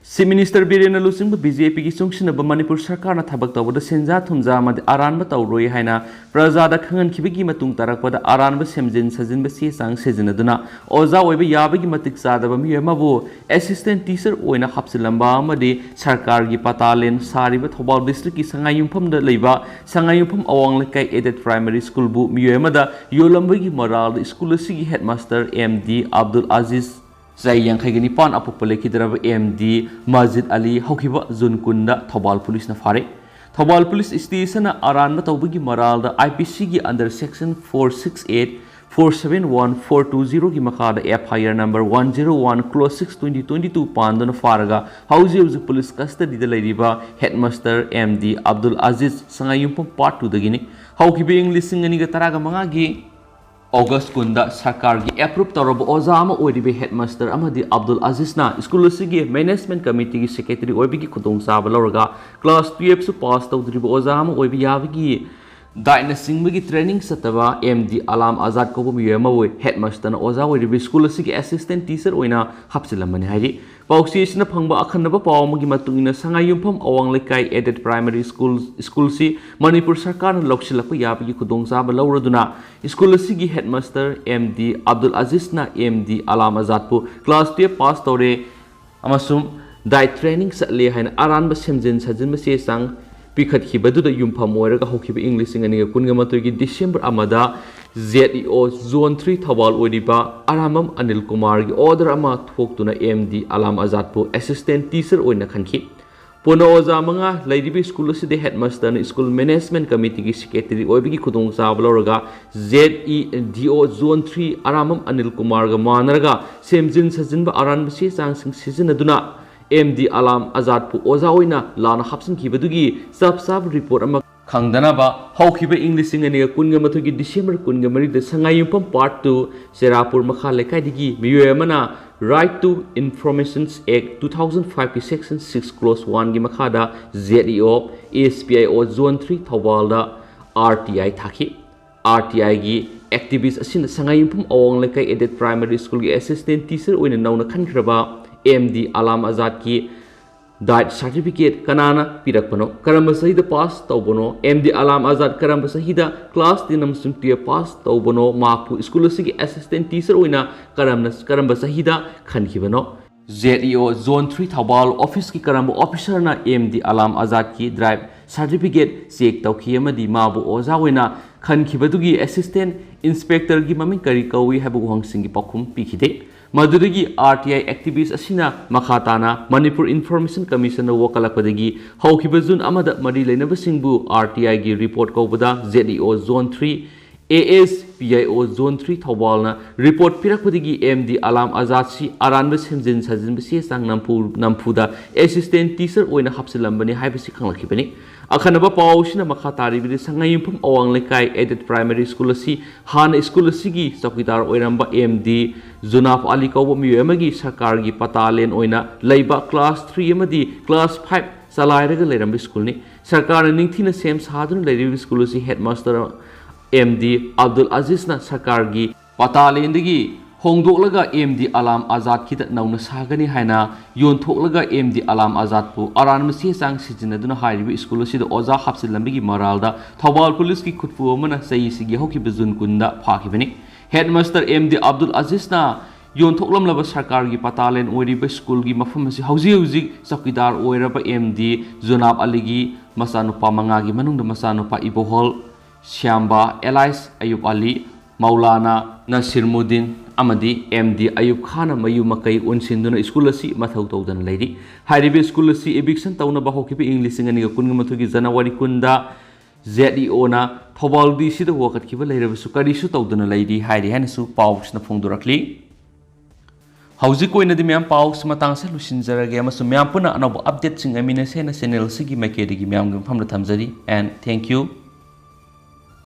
Chief Minister Birena Luchingba BJP gi sungsinaba Manipur sarkar na thabak tawada senja thumja amadi aranba tawroi haina prajada khangan khibigi matung tarakpada aranba semjin sajinba sie sang sejinaduna oza oiba yabagi matik sadaba miyamabu assistant teacher oina hapsilamba amadi sarkar gi patalen sariba Thobal district ki sangayumpham da leiba sangayumpham awanglekai aided primary school bu miyamada yolambagi moral school sigi headmaster MD Abdul Aziz Zai yang khaigani pan apopale kidraba MD Majid Ali haukiba Zunkunda Thobal police na fare Thobal police station na aran matawbagi moral da IPC gi under section 468 471420 gi makada FIR number 101 clause 6 2022 pandona faraga hauji police custody da leiriba headmaster MD Abdul Aziz sangayumpam part 2 dagini haukiba English ngani ga taraga manga gi August kunda sarkar gi approve tawraba oza ama oiribe headmaster amadi Abdul Aziz na school sigi management committee gi secretary oibigi khudong saba lawraga class 12 su pass tawdriba oza ama oibi yabigi daina singbagi training sataba MD Alam Azad ko bu yema we headmaster na oza oiribe school sigi assistant teacher oina hapsilamani hairi pausi isna phangba akhanaba pawmagi matungina sangayumpham awanglekai aided primary school si Manipur sarkar na loksilakpa yabigi khudong saba lawraduna school sigi headmaster MD Abdul Aziz na MD Alam Azad pu class 12 pass tawre amasum diet training satle haina aranba semjin sajinba se sang pikhat khibadu da yumpham oiraga hokhiba English ngani kunga matogi December amada ZEO Zone 3 Thawal oiriba Aramam Anil Kumar gi order ama thoktuna MD Alam Azad pu assistant teacher oina khanki Pono oza manga lairibi school si de headmaster na school management committee gi secretary oibigi khudong sabloraga ZEDO Zone 3 Aramam Anil Kumar ga manaraga semjin sajinba aran bisi sang sing sizinaduna MD Alam Azad pu oza oina lana hapsin khibadugi sab report ama khangdanaba hawkhiba English ngani kunga mathugi December kunga mari de sangayumpam part 2 Serapur makha lekai digi miyoyamana Right to Information Act 2005 section 6 clause 1 gi makhada ZEO ASPIO Zone 3 Thawal da RTI thaki RTI gi activist asin sangayumpam awang lekai aided primary school gi assistant teacher oina nauna khankraba MD Alam Azad ki diet certificate kanana pirakpano karamba sahida pass tawbono MD Alam Azad karamba sahida class 10 amsum tier pass tawbono mapu school sigi assistant teacher oina karamba sahida khankhibano ZEO Zone 3 Thawal office ki karamba officer na MD Alam Azad ki drive certificate check tawkhi amadi mabu oza oina khankhibadugi assistant inspector gi maming kari kawi habu hangsingi pakhum pikhide Madurigi RTI activist asina makhatana Manipur Information Commission na wakalakpadagi hawkibazun amada mari lainaba singbu RTI gi report kawbada ZEO Zone 3 ASPIO Zone 3 Thawal na report pirakpadagi MD Alam Azad si aranba semjin sajinba se sang nampuda assistant teacher oina hapsilambani haibasi khanglakibani akhanaba pawsina makhatari bi sangayumpham awanglekai aided primary school si han school sigi sakidar oiramba MD Zunaf Ali kawba miyamagi sarkar gi patalen oina leiba class 3 amadi class 5 salairaga leiramba school ni sarkar ningthina sem sadun leiribi school si headmaster MD Abdul Aziz na sarkar gi patalen digi hongdoklaga MD Alam Azad kita nauna sagani haina yonthoklaga MD Alam Azad pu aran masi sang sijinaduna hairibi school sida oza hapsilambigi moralda Thawal police ki khutpu amana sei sigi hoki bezun kunda phakibani headmaster MD Abdul Aziz na yontoklam laba sarkar gi patalen oiriba school gi mafam asi hauji sakidar oiraba MD Zonab Ali gi masanupa manga gi manungda masanupa Ibohol Syamba Elais Ayub Ali Maulana Nasirmuddin amadi MD Ayub Khana mayu makai unsinduna school asi mathau tawdana leiri hairibe school asi eviction tawna ba hokibe English ngani ga kun mathugi January kunda ZEO na thobal di sida wakat kiba leirabe su kari su tawdana leiri hairi hanasu paus na phongdorakli hauji koina di myam paus matang se lusinjarage amasu myam puna anob update sing amina sena channel sigi makedi gi myam gam famna thamjari and thank you.